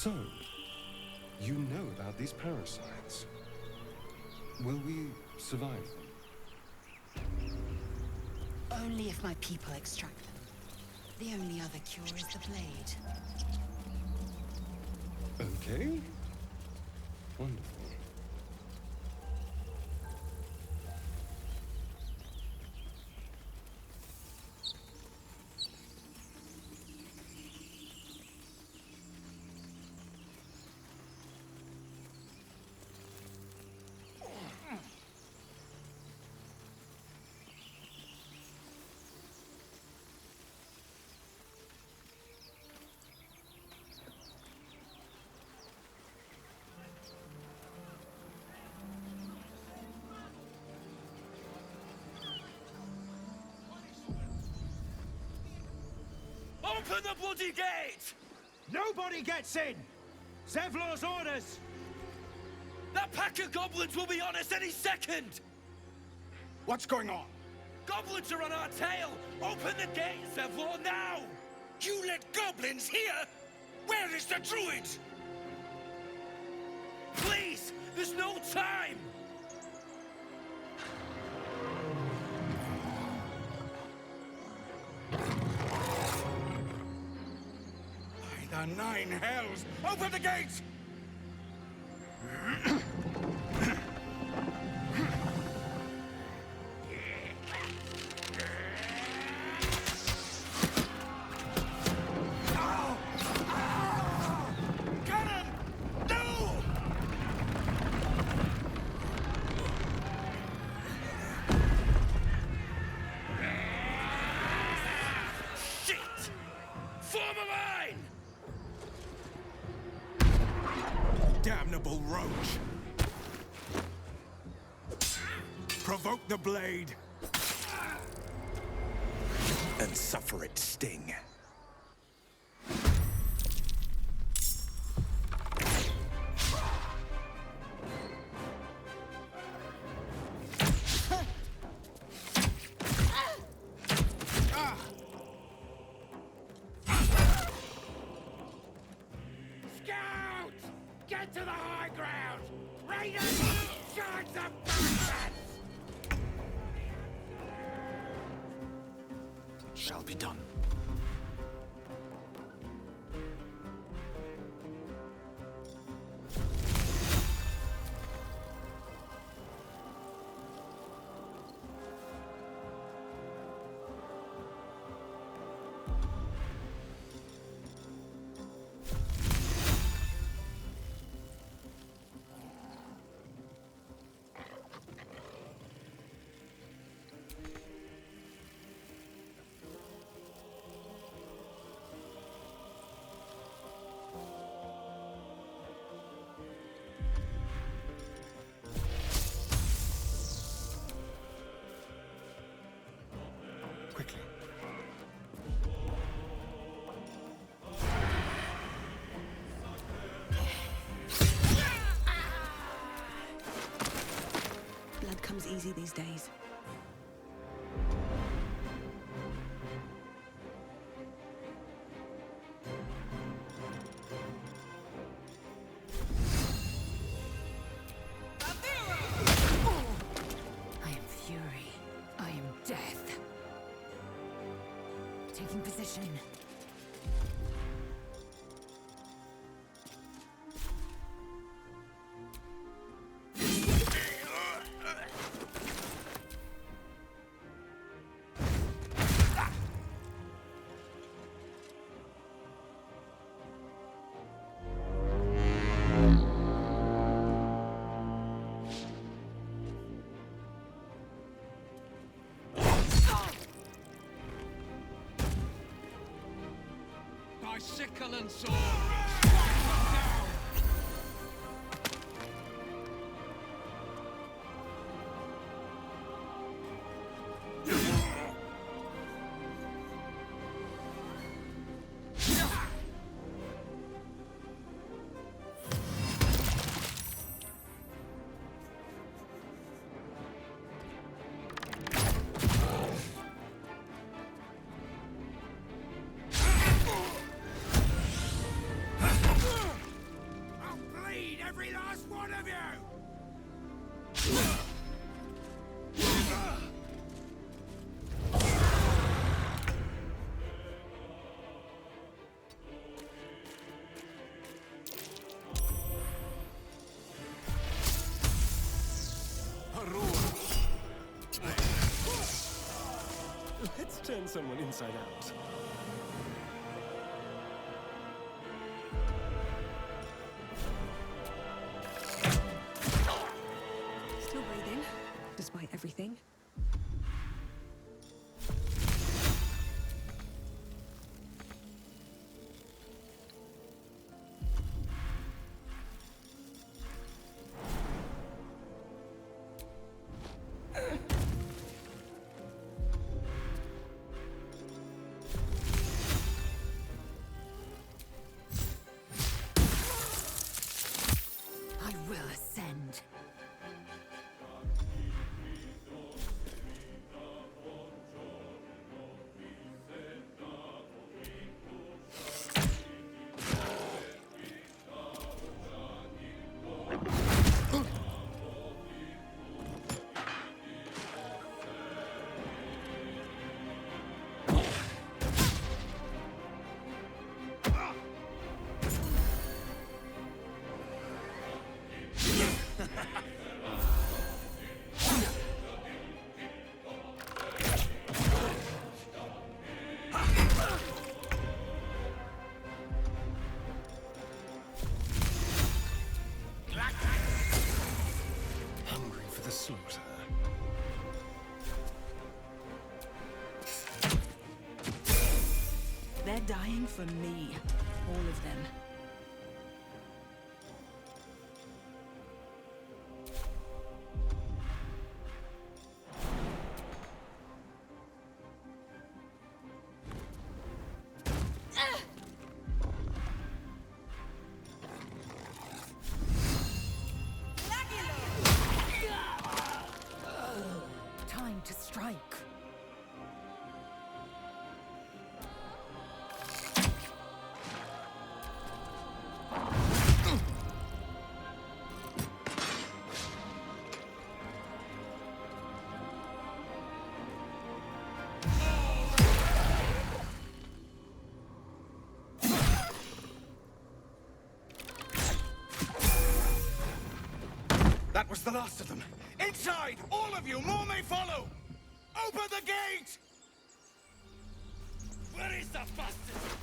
So, you know about these parasites. Will we survive them? Only if my people extract them. The only other cure is the blade. Okay. Wonderful. Open the bloody gate! Nobody gets in! Zevlor's orders! That pack of goblins will be on us any second! What's going on? Goblins are on our tail! Open the gate, Zevlor, now! You let goblins here? Where is the druid? Please! There's no time! By the 9 hells! Open the gates! Cannon! No! Shit! Form a line! Damnable roach! Provoke the blade! And suffer its sting. Scout! Get to the high ground! Raiders! Charge the bastards! Shall be done. Quickly. Blood comes easy these days. I am fury. I am death. Taking position. By sickle and sword! Turn someone inside out. Still breathing, despite everything. I will ascend. Hungry for the slaughter. They're dying for me. All of them. Time to strike. That was the last of them. Inside! All of you! More may follow! Open the gate! Where is the bastard?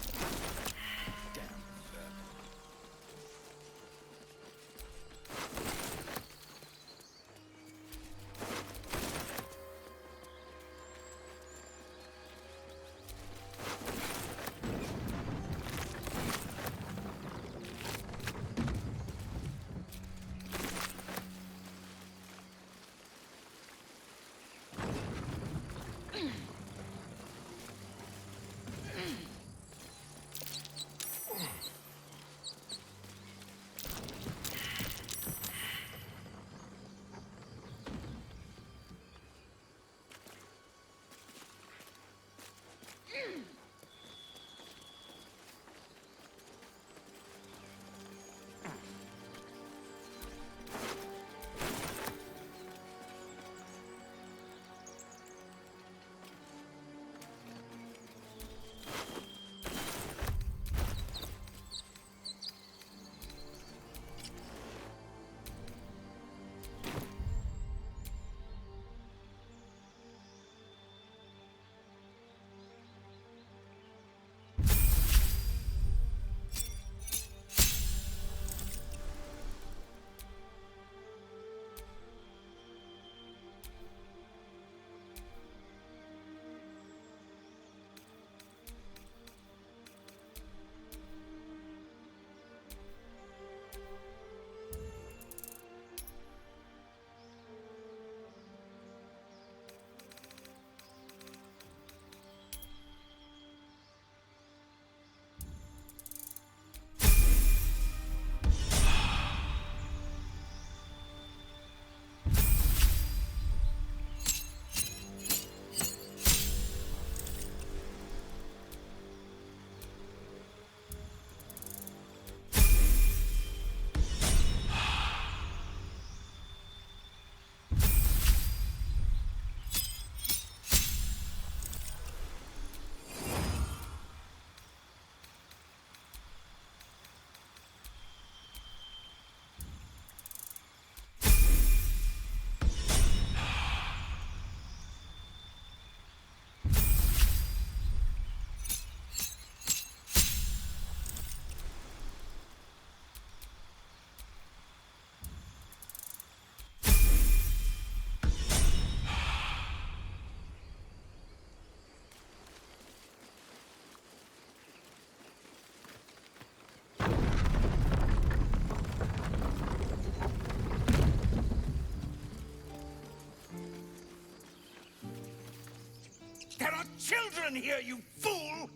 are children here, you fool!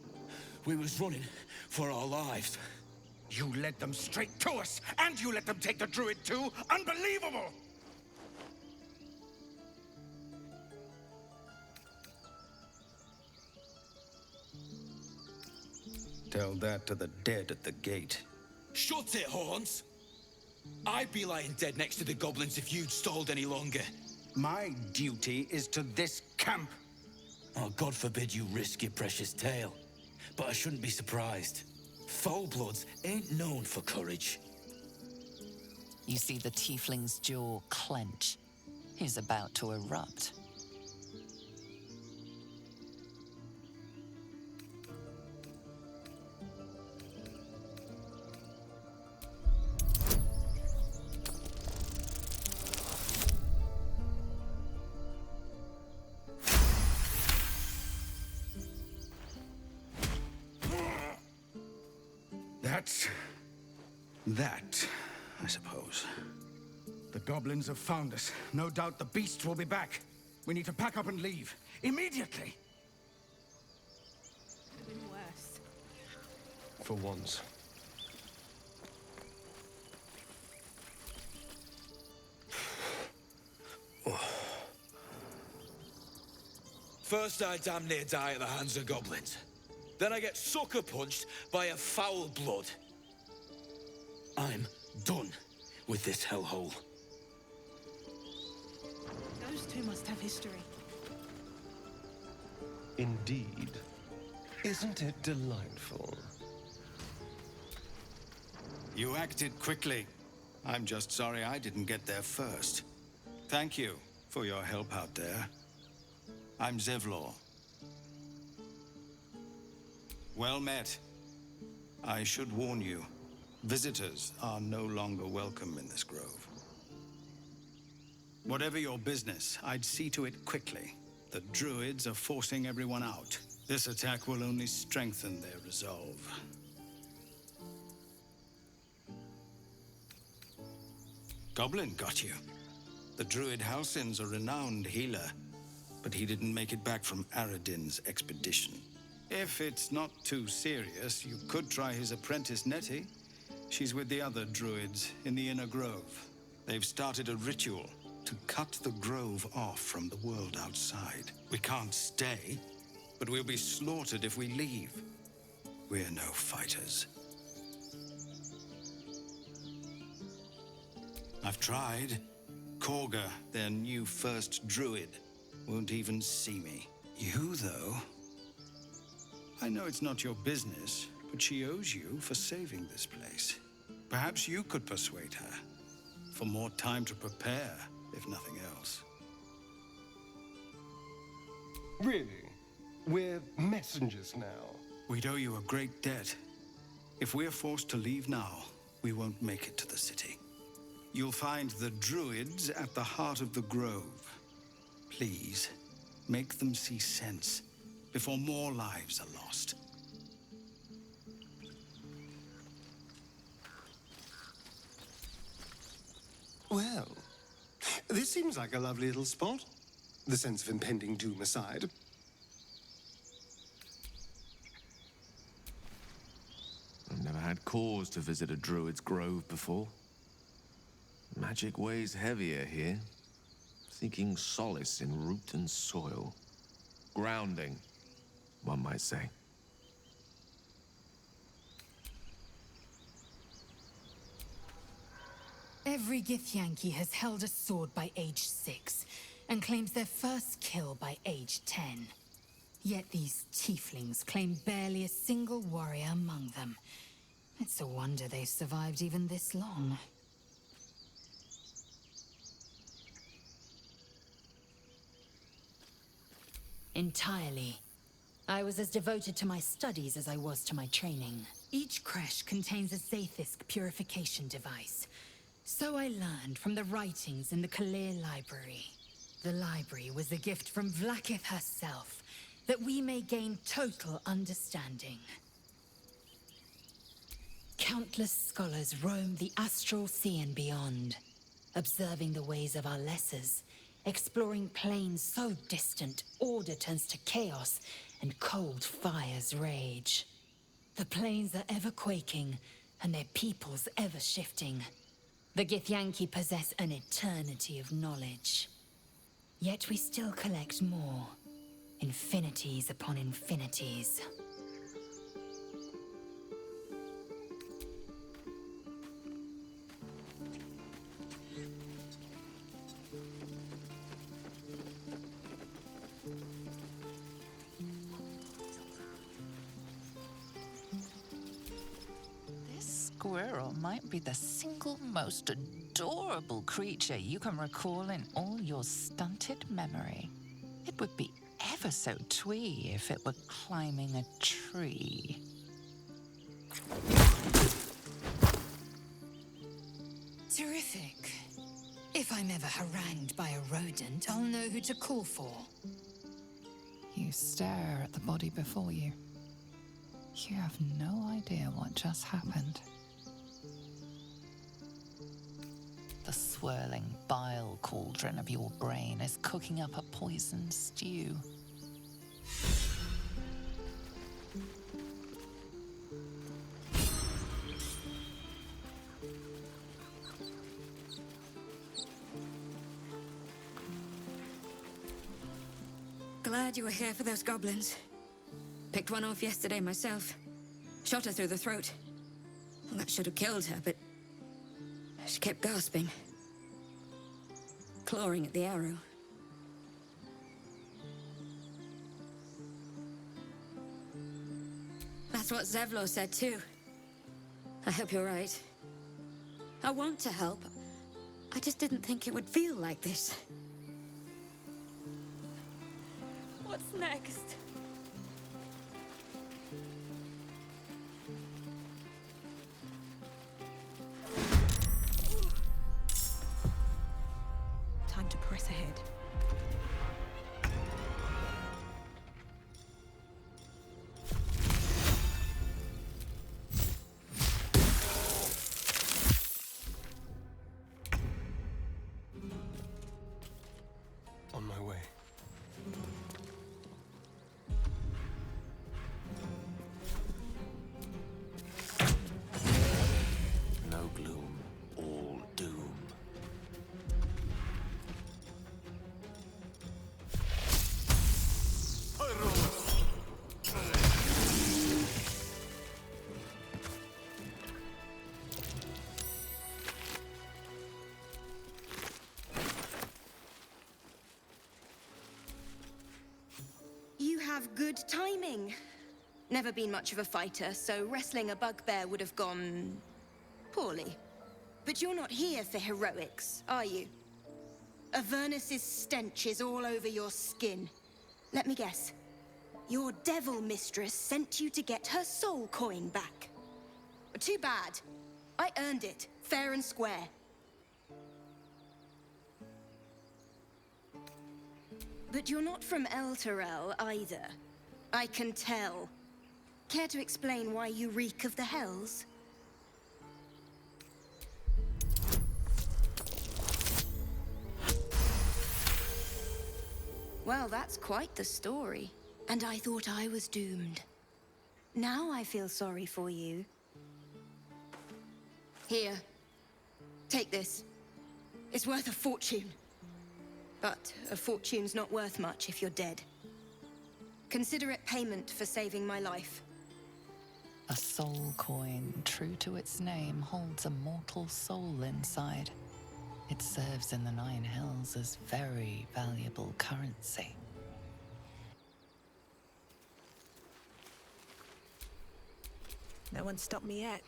We was running for our lives. You led them straight to us, and you let them take the druid too? Unbelievable! Tell that to the dead at the gate. Shut it, Horns! I'd be lying dead next to the goblins if you'd stalled any longer. My duty is to this camp. Oh, God forbid you risk your precious tail. But I shouldn't be surprised. Foul-bloods ain't known for courage. You see the tiefling's jaw clench. He's about to erupt. That, I suppose. The goblins have found us. No doubt the beasts will be back. We need to pack up and leave. Immediately! Could have been worse. For once. First I damn near die at the hands of goblins. Then I get sucker punched by a foul blood. I'm done with this hellhole. Those two must have history. Indeed. Isn't it delightful? You acted quickly. I'm just sorry I didn't get there first. Thank you for your help out there. I'm Zevlor. Well met. I should warn you, visitors are no longer welcome in this grove. Whatever your business, I'd see to it quickly. The druids are forcing everyone out. This attack will only strengthen their resolve. Goblin got you. The druid Halsin's a renowned healer, but he didn't make it back from Aradin's expedition. If it's not too serious, you could try his apprentice Nettie. She's with the other druids in the inner grove. They've started a ritual to cut the grove off from the world outside. We can't stay, but we'll be slaughtered if we leave. We're no fighters. I've tried. Korga, their new first druid, won't even see me. You, though? I know it's not your business, but she owes you for saving this place. Perhaps you could persuade her. For more time to prepare, if nothing else. Really? We're messengers now. We'd owe you a great debt. If we're forced to leave now, we won't make it to the city. You'll find the druids at the heart of the grove. Please, make them see sense before more lives are lost. Well, this seems like a lovely little spot. The sense of impending doom aside. I've never had cause to visit a druid's grove before. Magic weighs heavier here, seeking solace in root and soil. Grounding, one might say. Every Githyanki has held a sword by age 6, and claims their first kill by age 10. Yet these tieflings claim barely a single warrior among them. It's a wonder they've survived even this long. Entirely. I was as devoted to my studies as I was to my training. Each creche contains a Zaithisk purification device. So I learned from the writings in the Kalir Library. The library was a gift from Vlaakith herself, that we may gain total understanding. Countless scholars roam the astral sea and beyond, observing the ways of our lessers Exploring planes so distant, order turns to chaos, and cold fires rage. The planes are ever quaking, and their peoples ever shifting. The Githyanki possess an eternity of knowledge. Yet we still collect more. Infinities upon infinities. This squirrel might be the single most adorable creature you can recall in all your stunted memory. It would be ever so twee if it were climbing a tree. Terrific. If I'm ever harangued by a rodent, I'll know who to call for. You stare at the body before you. You have no idea what just happened. The swirling bile cauldron of your brain is cooking up a poison stew. Glad you were here for those goblins. Picked one off yesterday myself. Shot her through the throat. Well, that should have killed her, but she kept gasping. Clawing at the arrow. That's what Zevlor said too. I hope you're right. I want to help. I just didn't think it would feel like this. What's next? Time to press ahead. On my way. No gloom, all doom. You have good timing. Never been much of a fighter, so wrestling a bugbear would have gone poorly. But you're not here for heroics, are you? Avernus's stench is all over your skin. Let me guess. Your devil mistress sent you to get her soul coin back. Too bad. I earned it, fair and square. But you're not from Elturel either. I can tell. Care to explain why you reek of the Hells? Well, that's quite the story. And I thought I was doomed. Now I feel sorry for you. Here. Take this. It's worth a fortune. But a fortune's not worth much if you're dead. Consider it payment for saving my life. A soul coin, true to its name, holds a mortal soul inside. It serves in the Nine Hells as very valuable currency. No one stopped me yet.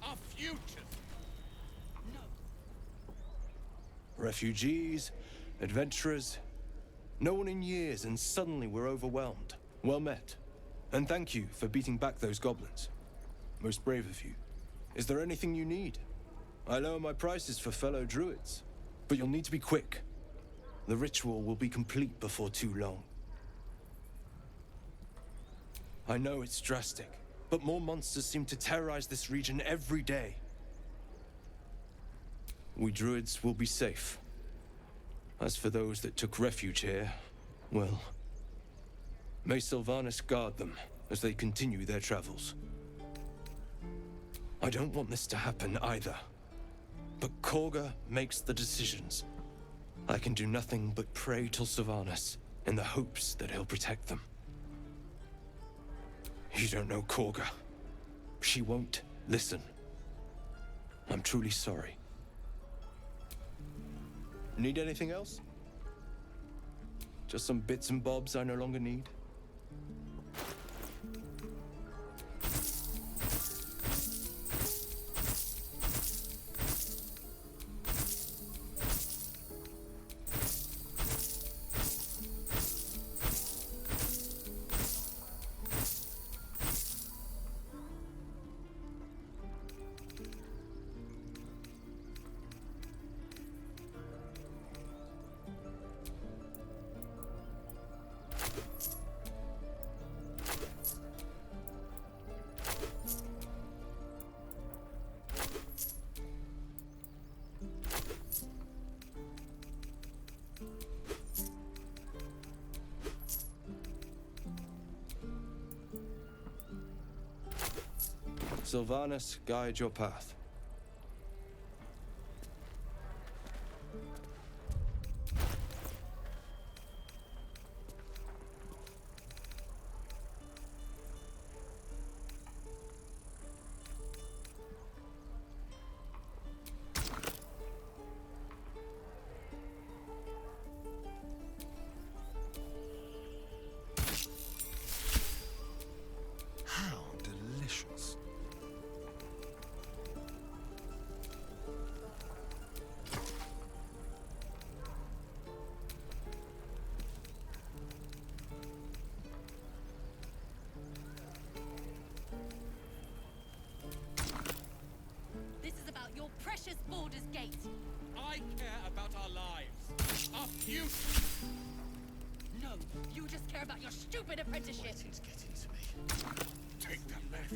our futures. Refugees, adventurers, no one in years, and suddenly we're overwhelmed. Well met. And thank you for beating back those goblins. Most brave of you. Is there anything you need? I lower my prices for fellow druids, but you'll need to be quick. The ritual will be complete before too long. I know it's drastic, but more monsters seem to terrorize this region every day. We druids will be safe. As for those that took refuge here, well, may Sylvanas guard them as they continue their travels. I don't want this to happen either, but Korga makes the decisions. I can do nothing but pray to Sylvanas in the hopes that he'll protect them. You don't know Korga. She won't listen. I'm truly sorry. Need anything else? Just some bits and bobs I no longer need? Sylvanas, guide your path. How delicious. This is about your precious Baldur's Gate. I care about our lives, our future. No, you just care about your stupid apprenticeship. Waiting's getting to me. Take that left,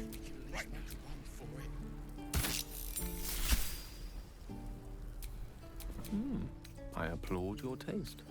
right now. Run for it. I applaud your taste.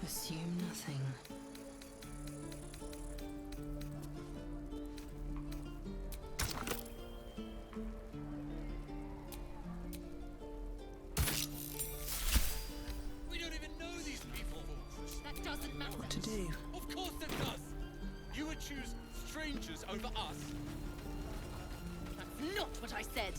Assume nothing. We don't even know these people. That doesn't matter. What to do? Of course it does. You would choose strangers over us. That's not what I said.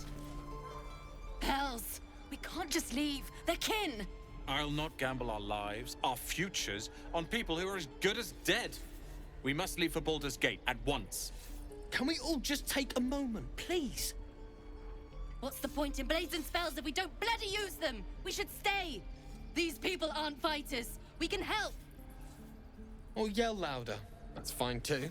Hells, we can't just leave. They're kin. I'll not gamble our lives, our futures, on people who are as good as dead. We must leave for Baldur's Gate at once. Can we all just take a moment, please? What's the point in blazing spells if we don't bloody use them? We should stay. These people aren't fighters. We can help. Or yell louder. That's fine too.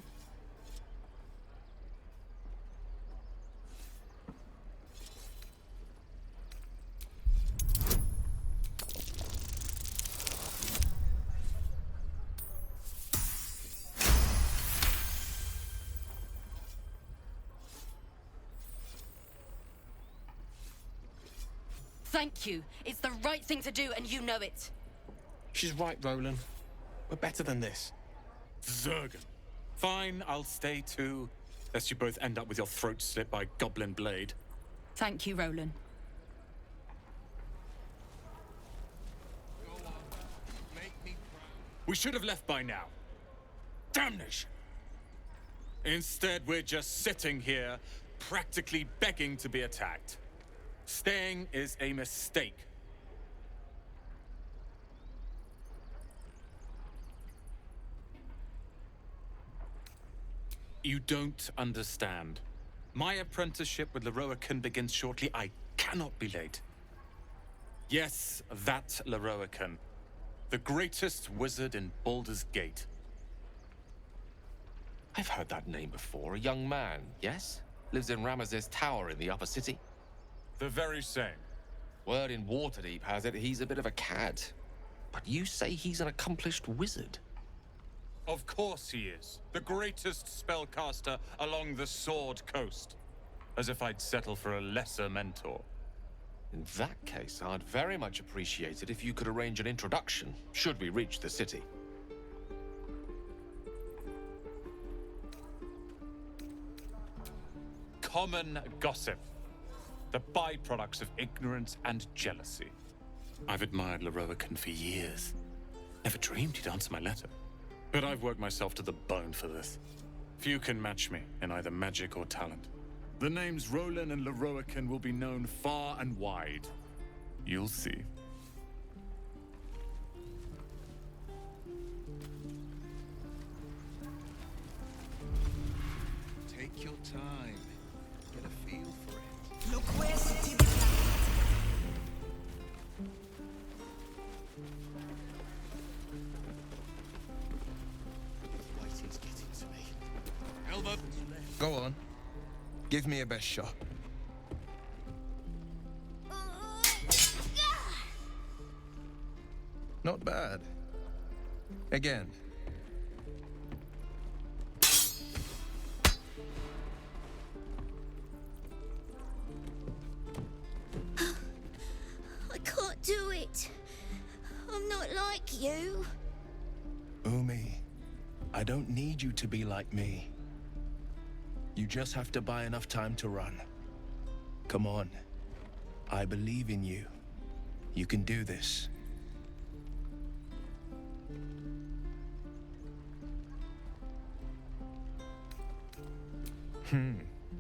Thank you. It's the right thing to do, and you know it. She's right, Roland. We're better than this. Zergan. Fine, I'll stay too. Lest you both end up with your throat slit by Goblin Blade. Thank you, Roland. We should have left by now. Damnation! Instead, we're just sitting here, practically begging to be attacked. Staying is a mistake. You don't understand. My apprenticeship with Leroican begins shortly. I cannot be late. Yes, that Leroican. The greatest wizard in Baldur's Gate. I've heard that name before. A young man, yes? Lives in Ramesses Tower in the upper city. The very same. Word in Waterdeep has it he's a bit of a cad. But you say he's an accomplished wizard. Of course he is. The greatest spellcaster along the Sword Coast. As if I'd settle for a lesser mentor. In that case, I'd very much appreciate it if you could arrange an introduction, should we reach the city. Common gossip. The byproducts of ignorance and jealousy. I've admired Leroican for years. Never dreamed he'd answer my letter. But I've worked myself to the bone for this. Few can match me in either magic or talent. The names Roland and Leroican will be known far and wide. You'll see. Take your time. Get a feel for it. Look where city Waiting's getting to me. Elbow. Go on. Give me a best shot. Not bad. Again. I can't do it. I'm not like you. Umi, I don't need you to be like me. You just have to buy enough time to run. Come on. I believe in you. You can do this.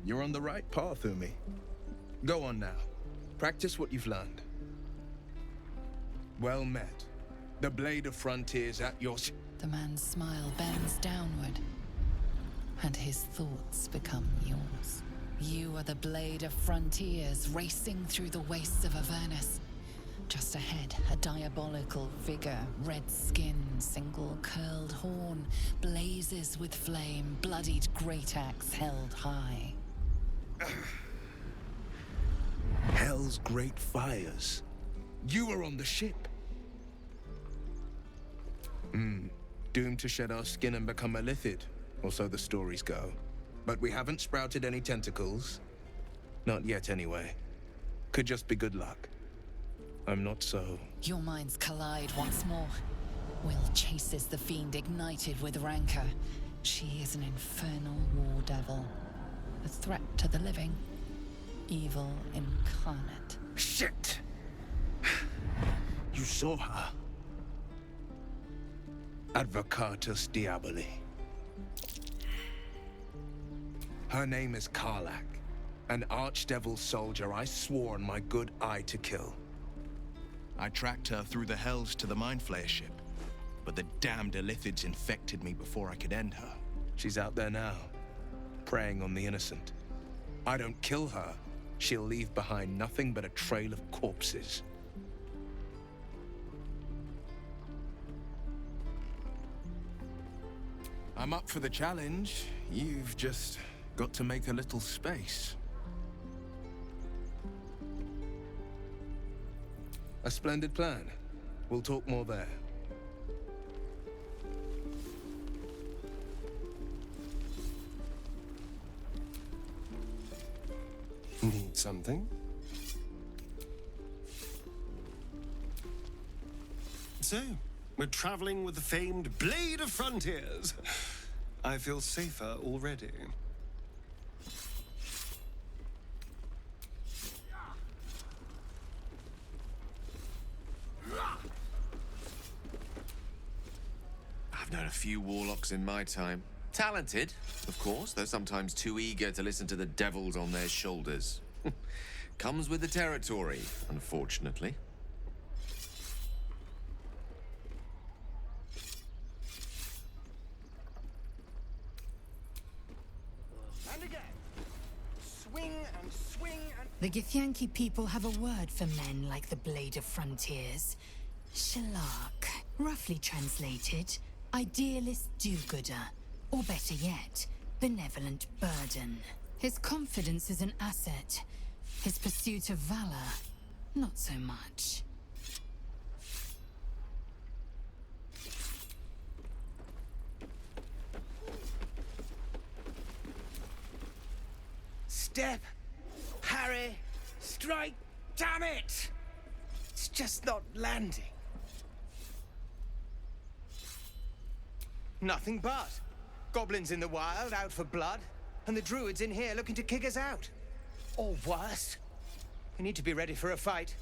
You're on the right path, Umi. Go on now. Practice what you've learned. Well met. The Blade of Frontiers at your... The man's smile bends downward, and his thoughts become yours. You are the Blade of Frontiers, racing through the wastes of Avernus. Just ahead, a diabolical figure, red skin, single curled horn, blazes with flame, bloodied great axe held high. Hell's great fires. You were on the ship. Doomed to shed our skin and become a lithid, or so the stories go. But we haven't sprouted any tentacles. Not yet, anyway. Could just be good luck. I'm not so... Your minds collide once more. Will chases the fiend ignited with rancor. She is an infernal war devil. A threat to the living. Evil incarnate. Shit! You saw her. Advocatus Diaboli. Her name is Karlach, an archdevil soldier I swore on my good eye to kill. I tracked her through the hells to the Mind Flayer ship, but the damned Illithids infected me before I could end her. She's out there now, preying on the innocent. I don't kill her, she'll leave behind nothing but a trail of corpses. I'm up for the challenge. You've just got to make a little space. A splendid plan. We'll talk more there. Need something? So, we're traveling with the famed Blade of Frontiers. I feel safer already. I've known a few warlocks in my time. Talented, of course, though sometimes too eager to listen to the devils on their shoulders. Comes with the territory, unfortunately. And again. Swing and swing and... The Githyanki people have a word for men like the Blade of Frontiers. Shalak. Roughly translated, idealist do-gooder. Or better yet, benevolent burden. His confidence is an asset. His pursuit of valor, not so much. Step. Harry. Strike. Damn it! It's just not landing. Nothing but. Goblins in the wild, out for blood. And the druids in here looking to kick us out. Or worse. We need to be ready for a fight.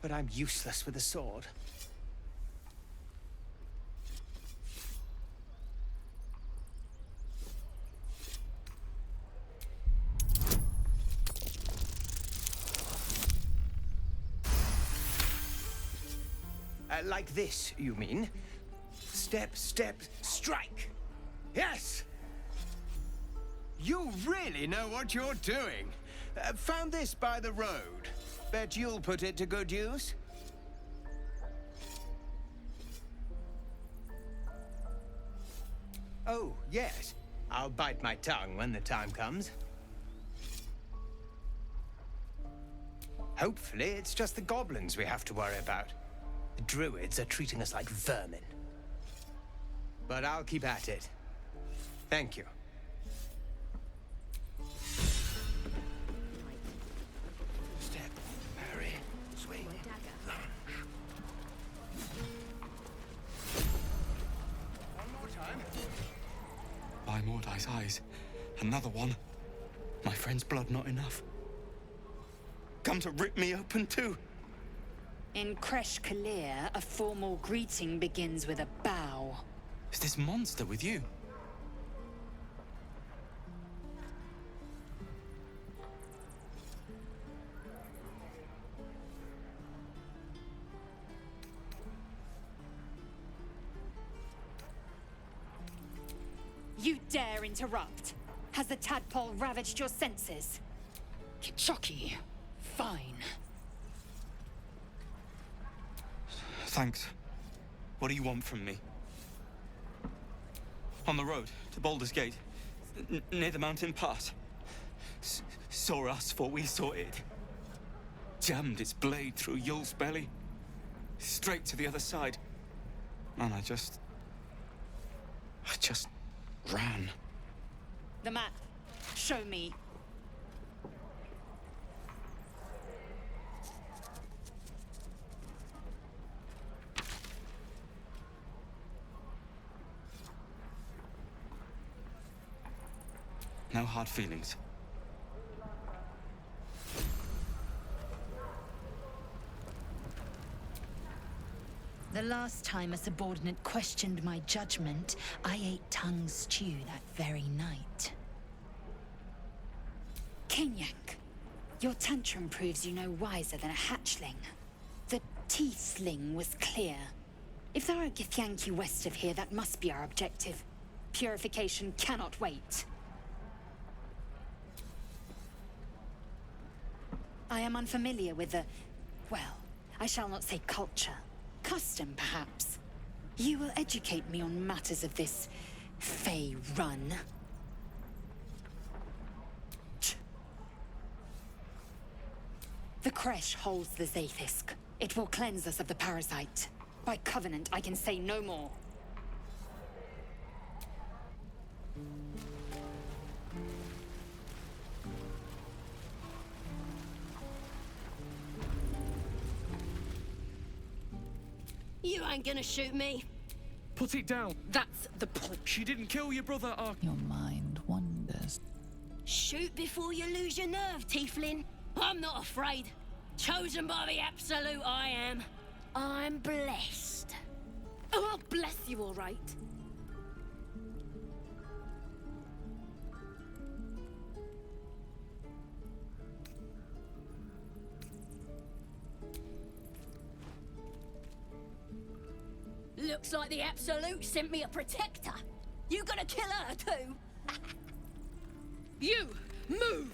But I'm useless with a sword. Like this, you mean? Step, step, strike! Yes! You really know what you're doing. Found this by the road. Bet you'll put it to good use. Oh, yes. I'll bite my tongue when the time comes. Hopefully, it's just the goblins we have to worry about. The druids are treating us like vermin. But I'll keep at it. Thank you. Step, Harry, swing, lunge. One more time. By Mordai's eyes, another one. My friend's blood not enough. Come to rip me open too. In Kresh Kalir, a formal greeting begins with a bow. Is this monster with you? You dare interrupt? Has the tadpole ravaged your senses? Kichoki, fine. Thanks. What do you want from me? On the road to Baldur's Gate, near the mountain pass. Saw us for we saw it. Jammed its blade through Yul's belly. Straight to the other side. And I just ran. The map. Show me. No hard feelings. The last time a subordinate questioned my judgment, I ate tongue stew that very night. Kinyak, your tantrum proves you no wiser than a hatchling. The tiefling was clear. If there are Githyanki west of here, that must be our objective. Purification cannot wait. I am unfamiliar with the... well, I shall not say culture. Custom, perhaps. You will educate me on matters of this... Fey run. The Kresh holds the Zaithisk. It will cleanse us of the parasite. By covenant, I can say no more. You ain't gonna shoot me. Put it down. That's the point. She didn't kill your brother, Your mind wanders. Shoot before you lose your nerve, Tiefling. I'm not afraid. Chosen by the Absolute, I am. I'm blessed. Oh, bless you, all right. Looks like the Absolute sent me a protector. You gonna kill her too? You, move!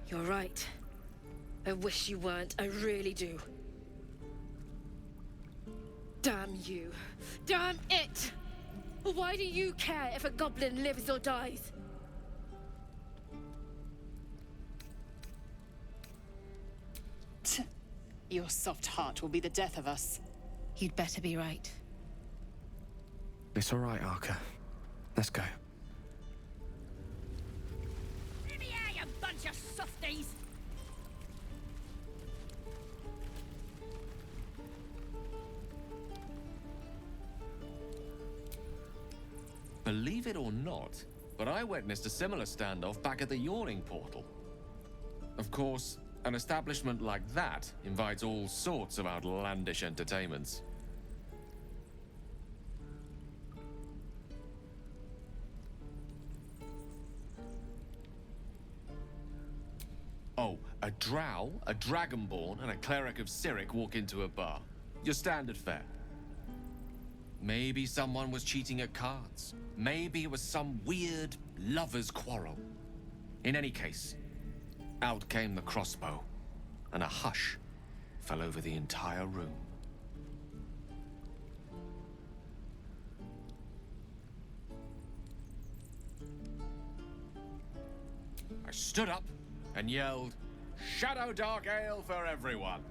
You're right. I wish you weren't, I really do. Damn you. Damn it! Why do you care if a goblin lives or dies? Your soft heart will be the death of us. You'd better be right. It's all right, Arca. Let's go. In the air, you bunch of softies! Believe it or not, but I witnessed a similar standoff back at the Yawning Portal. Of course, an establishment like that invites all sorts of outlandish entertainments. Oh, a drow, a dragonborn, and a cleric of Cyric walk into a bar. Your standard fare. Maybe someone was cheating at cards. Maybe it was some weird lover's quarrel. In any case, out came the crossbow, and a hush fell over the entire room. I stood up and yelled, "Shadow Dark Ale for everyone!"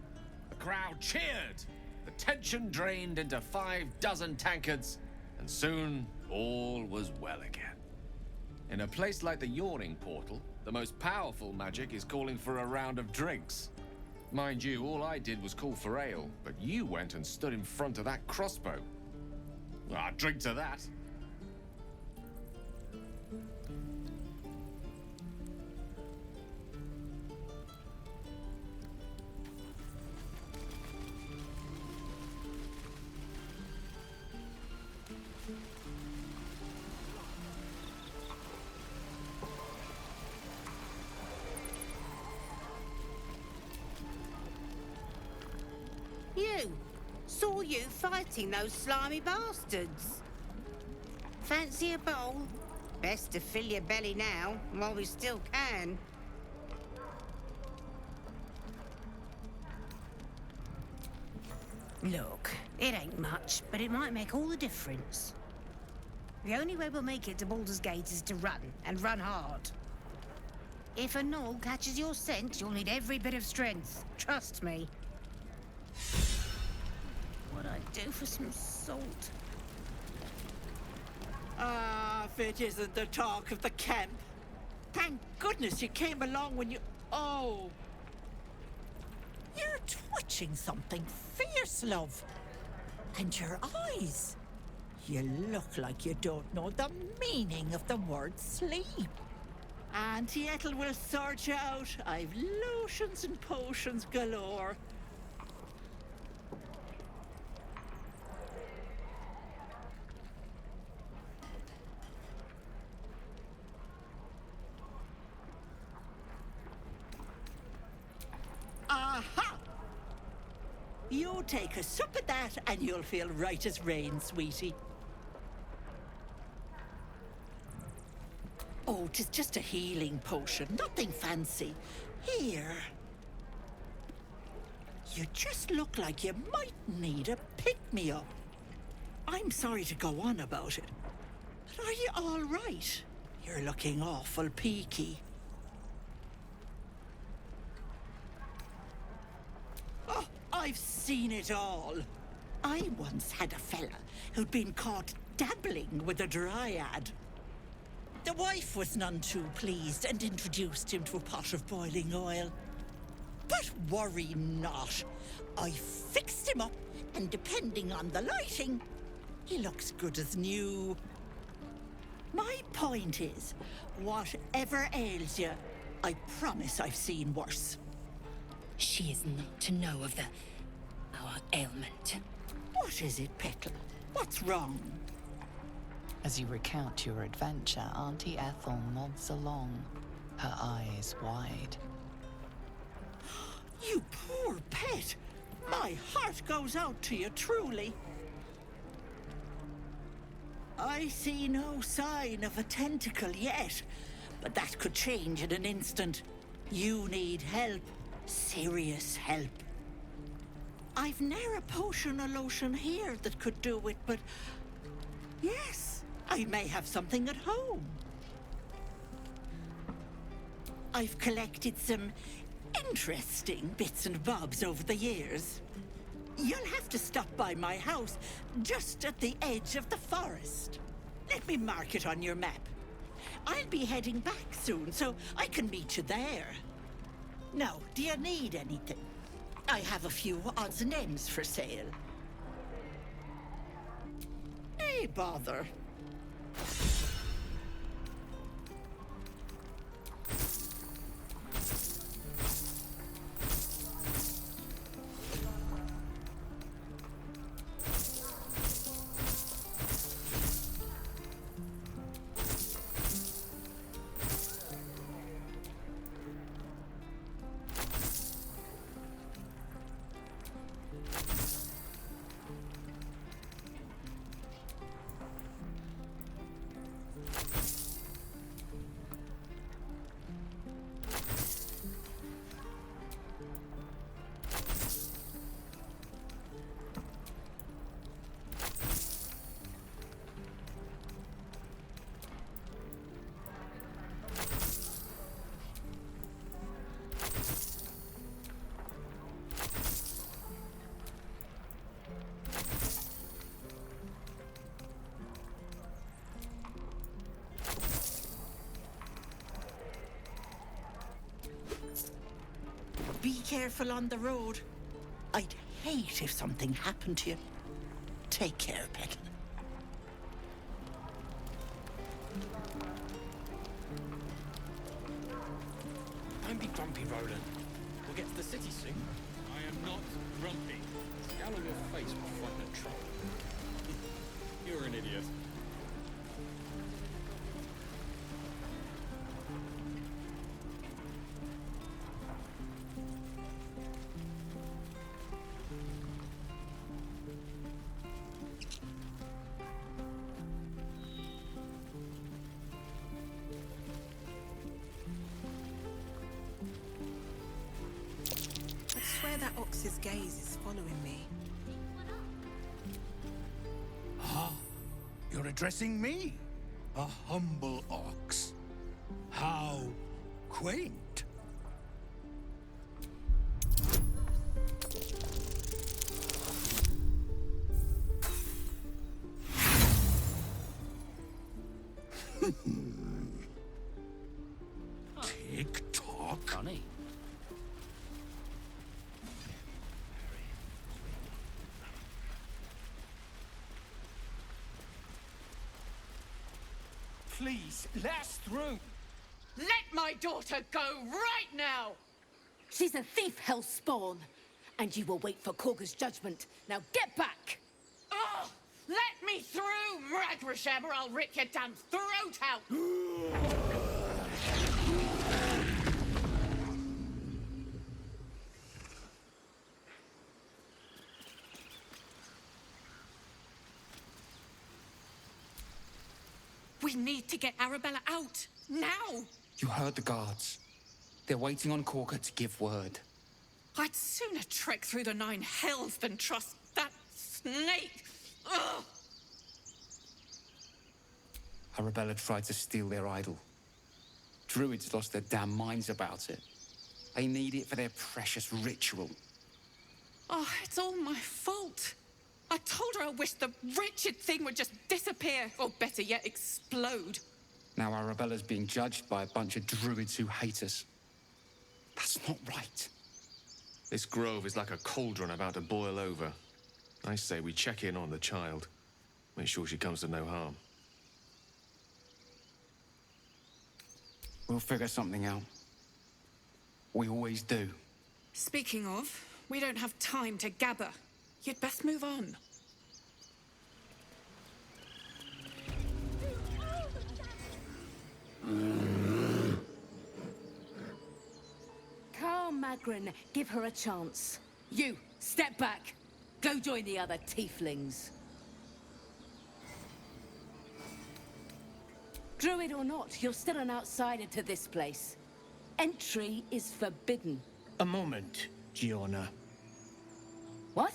The crowd cheered. The tension drained into 6 tankards, and soon all was well again. In a place like the Yawning Portal, the most powerful magic is calling for a round of drinks. Mind you, all I did was call for ale, but you went and stood in front of that crossbow. I'd drink to that. You! Saw you fighting those slimy bastards. Fancy a bowl? Best to fill your belly now, while we still can. Look, it ain't much, but it might make all the difference. The only way we'll make it to Baldur's Gate is to run, and run hard. If a gnoll catches your scent, you'll need every bit of strength. Trust me. What I'd do for some salt. Ah, if it isn't the talk of the camp. Thank goodness you came along when you... Oh. You're twitching something fierce, love. And your eyes. You look like you don't know the meaning of the word sleep. Auntie Ethel will sort you out. I've lotions and potions galore. Aha! You take a sup at that and you'll feel right as rain, sweetie. Oh, 'tis just a healing potion, nothing fancy. Here. You just look like you might need a pick-me-up. I'm sorry to go on about it, but are you all right? You're looking awful peaky. Oh, I've seen it all. I once had a fella who'd been caught dabbling with a dryad. The wife was none too pleased and introduced him to a pot of boiling oil. But worry not. I fixed him up, and depending on the lighting, He looks good as new. My point is, whatever ails you, I promise I've seen worse. She is not to know of our ailment. What is it, Petal? What's wrong? As you recount your adventure, Auntie Ethel nods along, her eyes wide. You poor pet! My heart goes out to you, truly. I see no sign of a tentacle yet, but that could change in an instant. You need help. Serious help. I've ne'er a potion or lotion here that could do it, but yes, I may have something at home. I've collected some interesting bits and bobs over the years. You'll have to stop by my house, just at the edge of the forest. Let me mark it on your map. I'll be heading back soon, so I can meet you there. Now, do you need anything? I have a few odds and ends for sale. Hey, bother. Be careful on the road. I'd hate if something happened to you. Take care, Petal. Don't be grumpy, Roland. We'll get to the city soon. I am not grumpy. The scowl on your face will frighten a troll. You're an idiot. I swear that ox's gaze is following me. Ah, you're addressing me? A humble ox. How quaint. Tick-tock. Funny. Please, let us through. Let my daughter go right now! She's a thief, hellspawn. And you will wait for Korga's judgment. Now get back! Oh, let me through, Mragrasham, or I'll rip your damn throat out! We need to get Arabella out, now! You heard the guards. They're waiting on Korga to give word. I'd sooner trek through the 9 hells than trust that snake! Ugh! Arabella tried to steal their idol. Druids lost their damn minds about it. They need it for their precious ritual. Oh, it's all my fault. I told her I wished the wretched thing would just disappear, or better yet, explode. Now Arabella's being judged by a bunch of druids who hate us. That's not right. This grove is like a cauldron about to boil over. I say we check in on the child. Make sure she comes to no harm. We'll figure something out. We always do. Speaking of, we don't have time to gather. You'd best move on. Calm, Magrin. Give her a chance. You, step back. Go join the other tieflings. Druid or not, you're still an outsider to this place. Entry is forbidden. A moment, Giona. What?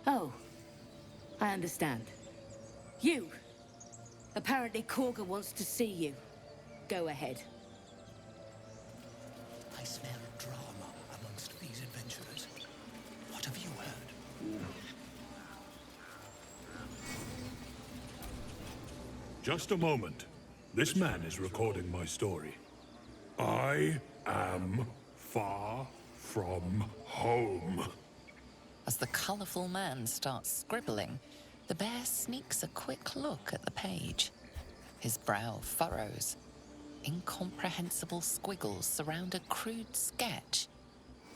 Oh, I understand. You. Apparently Korga wants to see you. Go ahead. I smell drama amongst these adventurers. What have you heard? Just a moment. This man is recording my story. I am far from home. As the colourful man starts scribbling, the bear sneaks a quick look at the page. His brow furrows. Incomprehensible squiggles surround a crude sketch.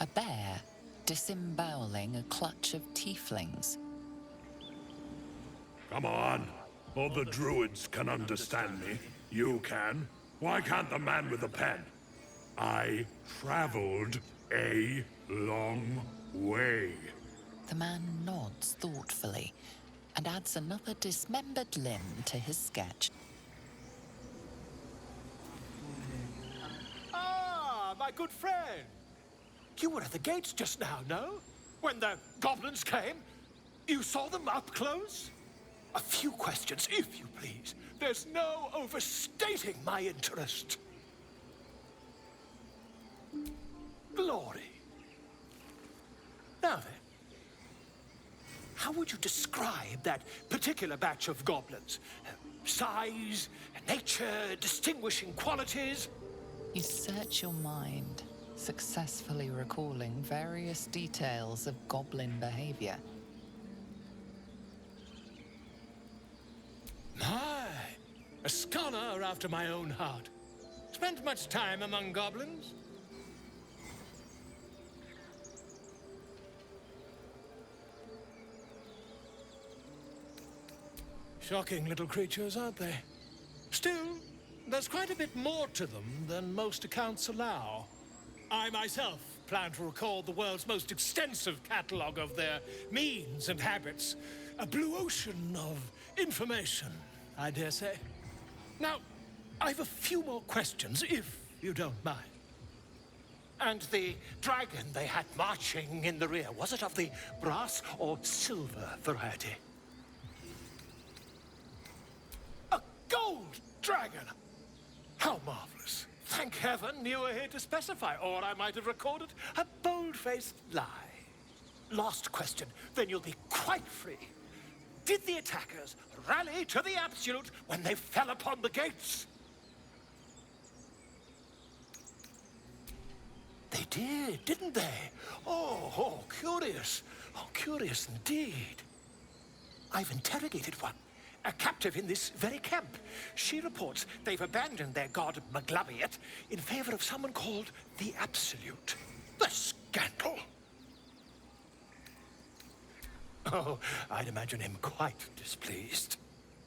A bear disemboweling a clutch of tieflings. Come on. All the druids can understand me. You can. Why can't the man with the pen? I traveled a long way. The man nods thoughtfully and adds another dismembered limb to his sketch. Ah, my good friend. You were at the gates just now, no? When the goblins came? You saw them up close? A few questions, if you please. There's no overstating my interest. Glory. Now then, how would you describe that particular batch of goblins? Size, nature, distinguishing qualities? You search your mind, successfully recalling various details of goblin behavior. My, a scholar after my own heart. Spent much time among goblins? Shocking little creatures, aren't they? Still, there's quite a bit more to them than most accounts allow. I myself plan to record the world's most extensive catalogue of their means and habits. A blue ocean of information, I dare say. Now, I've a few more questions, if you don't mind. And the dragon they had marching in the rear, was it of the brass or silver variety? A gold dragon! How marvelous. Thank heaven you were here to specify, or I might have recorded a bold-faced lie. Last question, then you'll be quite free. Did the attackers rally to the absolute when they fell upon the gates? They did, didn't they? Oh, curious. Oh, curious indeed. I've interrogated one, a captive in this very camp. She reports they've abandoned their god Maglabiet in favor of someone called the Absolute. The scandal! Oh, I'd imagine him quite displeased.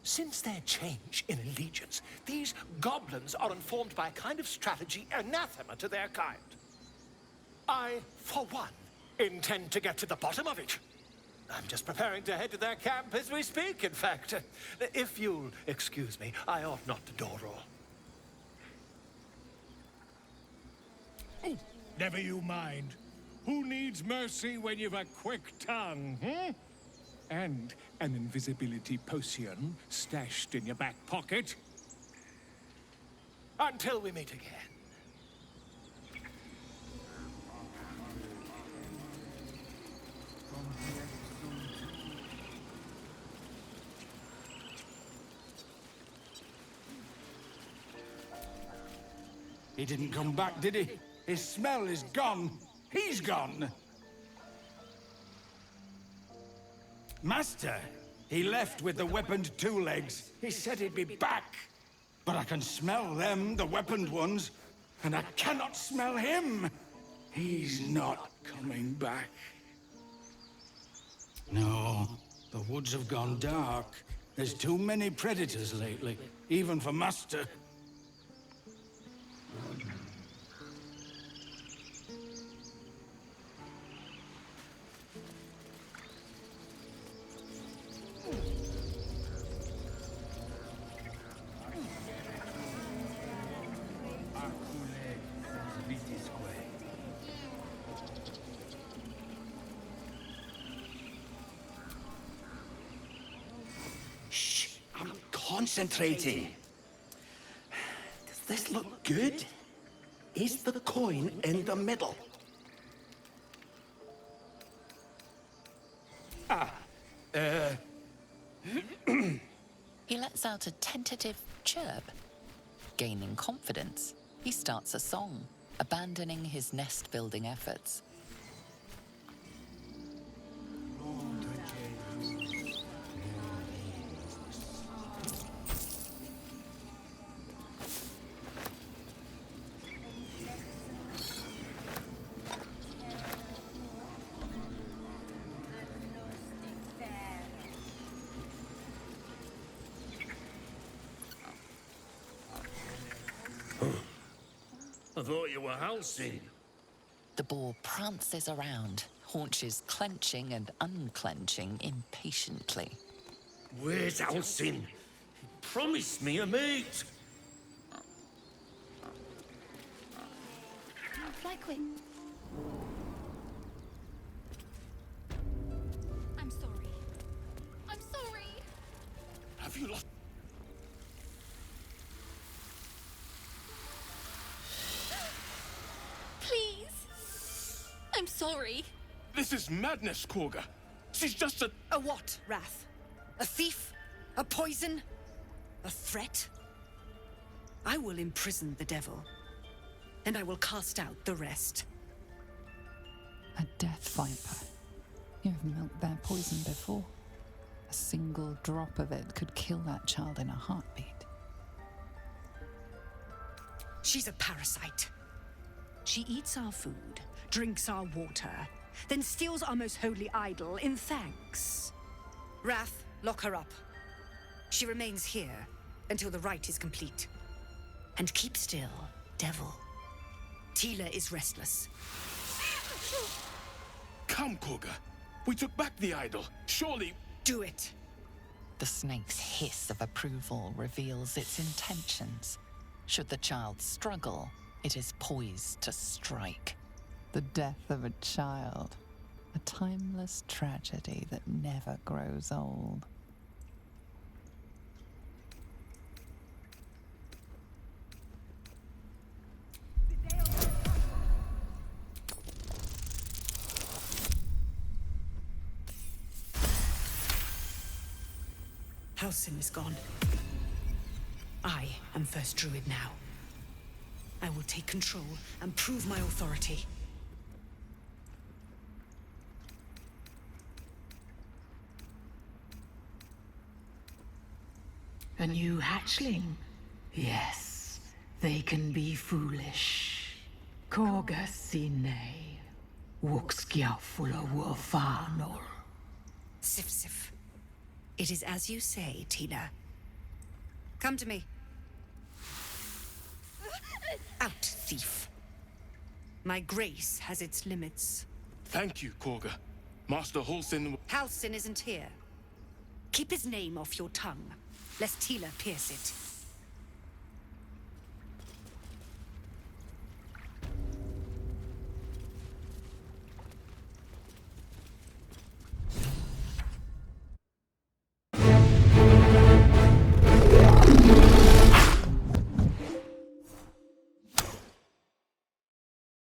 Since their change in allegiance, these goblins are informed by a kind of strategy anathema to their kind. I, for one, intend to get to the bottom of it. I'm just preparing to head to their camp as we speak, in fact. If you'll excuse me, I ought not to door roll. Oh, never you mind. Who needs mercy when you've a quick tongue, hmm? And an invisibility potion stashed in your back pocket. Until we meet again. He didn't come back, did he? His smell is gone. He's gone. Master, He left with the weaponed two legs. He said he'd be back. But I can smell them, the weaponed ones, and I cannot smell him. He's not coming back. No, the woods have gone dark. There's too many predators lately, even for Master. Shh, I'm concentrating. Does this look good? Is the coin in the middle? He lets out a tentative chirp. Gaining confidence, he starts a song, abandoning his nest-building efforts. I thought you were housing. The boar prances around, haunches clenching and unclenching impatiently. Where's Alcin? He promised me a mate. Fly quick. I'm sorry. I'm sorry. Have you lost? Please. I'm sorry. This is madness, Korga. She's just a... A what, Wrath? A thief? A poison? A threat? I will imprison the devil, and I will cast out the rest. A death viper. You've milked their poison before. A single drop of it could kill that child in a heartbeat. She's a parasite. She eats our food, drinks our water, then steals our most holy idol in thanks. Wrath, lock her up. She remains here until the rite is complete. And keep still, devil. Tila is restless. Come, Korga. We took back the idol. Surely... Do it. The snake's hiss of approval reveals its intentions. Should the child struggle, it is poised to strike. The death of a child. A timeless tragedy that never grows old. Halsin is gone. I am first druid now. I will take control and prove my authority. A new hatchling? Yes, they can be foolish. Korga sine. Wukskiafula wafanor. Sif Sif. It is as you say, Tina. Come to me. Out, thief. My grace has its limits. Thank you, Korga. Master Halsin... Halsin isn't here. Keep his name off your tongue, lest Tila pierce it.